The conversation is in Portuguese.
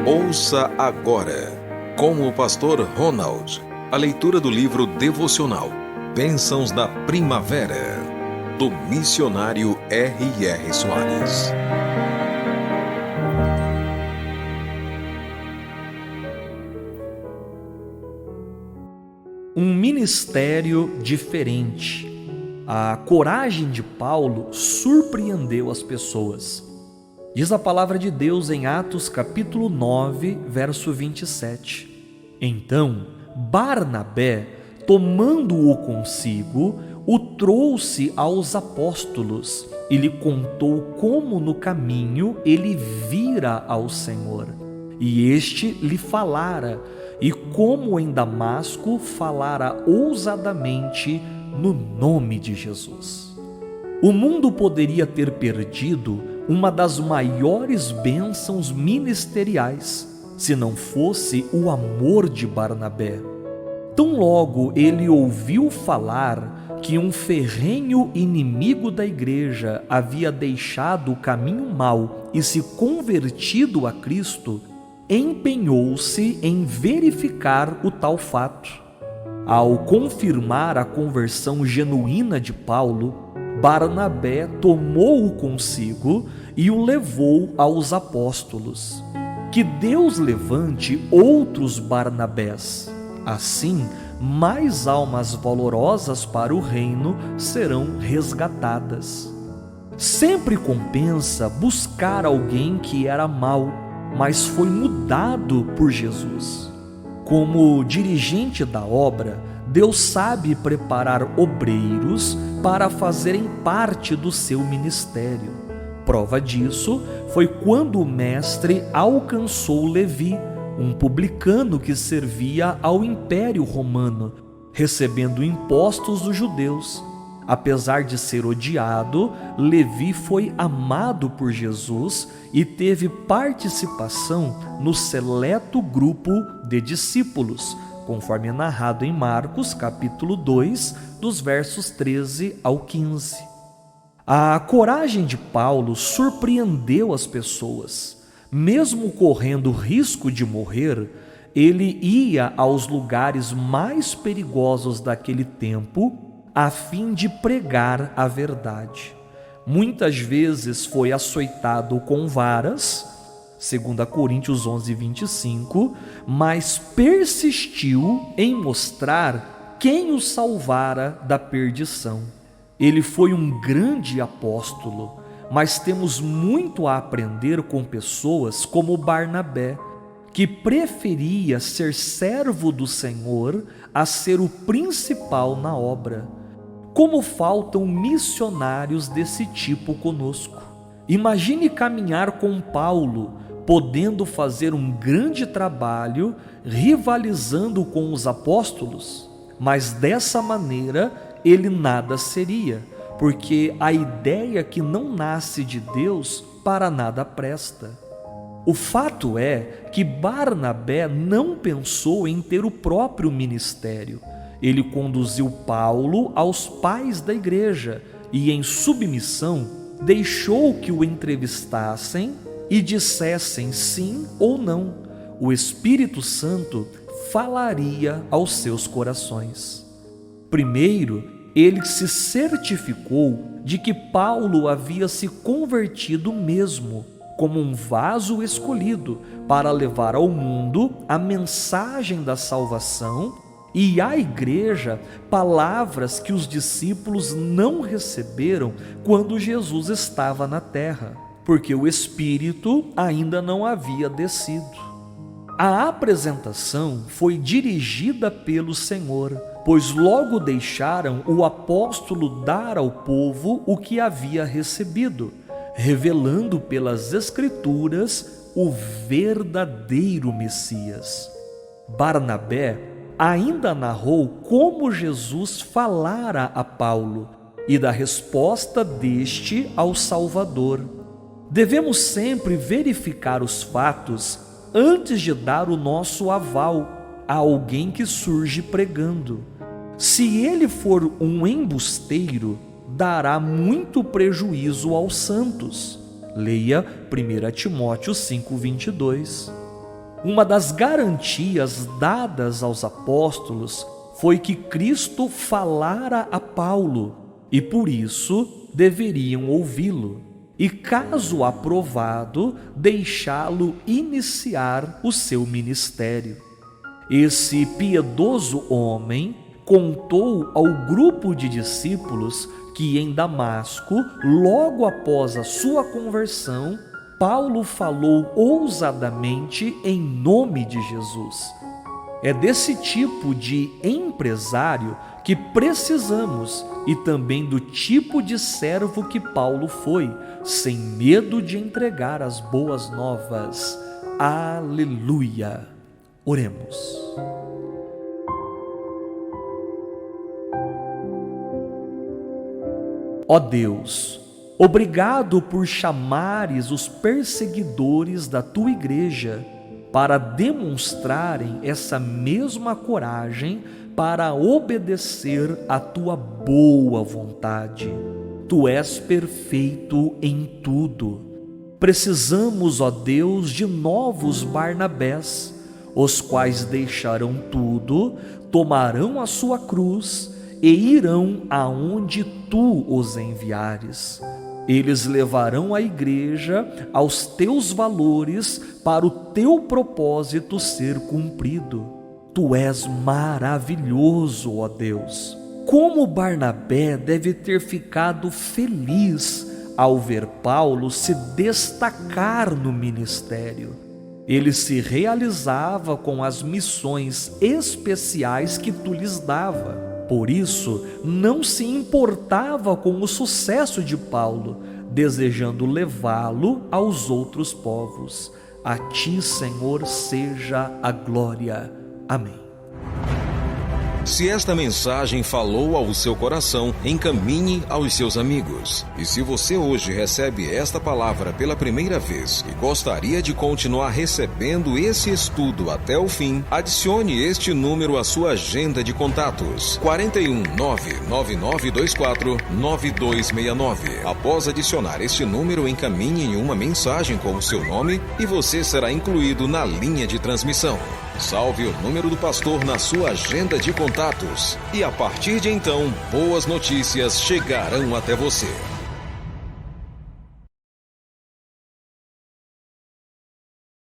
Ouça agora, com o pastor Ronald, a leitura do livro devocional Bênçãos da Primavera, do missionário R.R. Soares. Um ministério diferente. A coragem de Paulo surpreendeu as pessoas. Diz a palavra de Deus em Atos capítulo 9, verso 27. Então, Barnabé, tomando-o consigo, o trouxe aos apóstolos e lhe contou como no caminho ele vira ao Senhor. E este lhe falara, e como em Damasco falara ousadamente no nome de Jesus. O mundo poderia ter perdido uma das maiores bênçãos ministeriais, se não fosse o amor de Barnabé. Tão logo ele ouviu falar que um ferrenho inimigo da igreja havia deixado o caminho mau e se convertido a Cristo, empenhou-se em verificar o tal fato. Ao confirmar a conversão genuína de Paulo, Barnabé tomou-o consigo e o levou aos apóstolos. Que Deus levante outros Barnabés. Assim, mais almas valorosas para o reino serão resgatadas. Sempre compensa buscar alguém que era mau, mas foi mudado por Jesus. Como dirigente da obra, Deus sabe preparar obreiros para fazerem parte do seu ministério. Prova disso foi quando o mestre alcançou Levi, um publicano que servia ao Império Romano, recebendo impostos dos judeus. Apesar de ser odiado, Levi foi amado por Jesus e teve participação no seleto grupo de discípulos, conforme narrado em Marcos, capítulo 2, dos versos 13 ao 15. A coragem de Paulo surpreendeu as pessoas. Mesmo correndo risco de morrer, ele ia aos lugares mais perigosos daquele tempo a fim de pregar a verdade. Muitas vezes foi açoitado com varas, 2 Coríntios 11, 25, mas persistiu em mostrar quem o salvara da perdição. Ele foi um grande apóstolo, mas temos muito a aprender com pessoas como Barnabé, que preferia ser servo do Senhor a ser o principal na obra. Como faltam missionários desse tipo conosco. Imagine caminhar com Paulo, podendo fazer um grande trabalho, rivalizando com os apóstolos, mas dessa maneira ele nada seria, porque a ideia que não nasce de Deus para nada presta. O fato é que Barnabé não pensou em ter o próprio ministério. Ele conduziu Paulo aos pais da igreja e, em submissão, deixou que o entrevistassem e dissessem sim ou não. O Espírito Santo falaria aos seus corações. Primeiro, ele se certificou de que Paulo havia se convertido mesmo, como um vaso escolhido para levar ao mundo a mensagem da salvação e à igreja palavras que os discípulos não receberam quando Jesus estava na terra, porque o Espírito ainda não havia descido. A apresentação foi dirigida pelo Senhor, pois logo deixaram o apóstolo dar ao povo o que havia recebido, revelando pelas Escrituras o verdadeiro Messias. Barnabé ainda narrou como Jesus falara a Paulo e da resposta deste ao Salvador. Devemos sempre verificar os fatos antes de dar o nosso aval a alguém que surge pregando. Se ele for um embusteiro, dará muito prejuízo aos santos. Leia 1 Timóteo 5:22. Uma das garantias dadas aos apóstolos foi que Cristo falara a Paulo e por isso deveriam ouvi-lo, e caso aprovado, deixá-lo iniciar o seu ministério. Esse piedoso homem contou ao grupo de discípulos que em Damasco, logo após a sua conversão, Paulo falou ousadamente em nome de Jesus. É desse tipo de empresário que precisamos e também do tipo de servo que Paulo foi, sem medo de entregar as boas novas. Aleluia! Oremos. Ó Deus, obrigado por chamares os perseguidores da tua igreja para demonstrarem essa mesma coragem para obedecer à tua boa vontade. Tu és perfeito em tudo. Precisamos, ó Deus, de novos Barnabés, os quais deixarão tudo, tomarão a sua cruz e irão aonde tu os enviares. Eles levarão a igreja aos teus valores para o teu propósito ser cumprido. Tu és maravilhoso, ó Deus. Como Barnabé deve ter ficado feliz ao ver Paulo se destacar no ministério. Ele se realizava com as missões especiais que tu lhes dava. Por isso, não se importava com o sucesso de Paulo, desejando levá-lo aos outros povos. A ti, Senhor, seja a glória. Amém. Se esta mensagem falou ao seu coração, encaminhe aos seus amigos. E se você hoje recebe esta palavra pela primeira vez e gostaria de continuar recebendo esse estudo até o fim, adicione este número à sua agenda de contatos: 41 99924 9269. Após adicionar este número, encaminhe uma mensagem com o seu nome e você será incluído na linha de transmissão. Salve o número do pastor na sua agenda de contatos e a partir de então, boas notícias chegarão até você.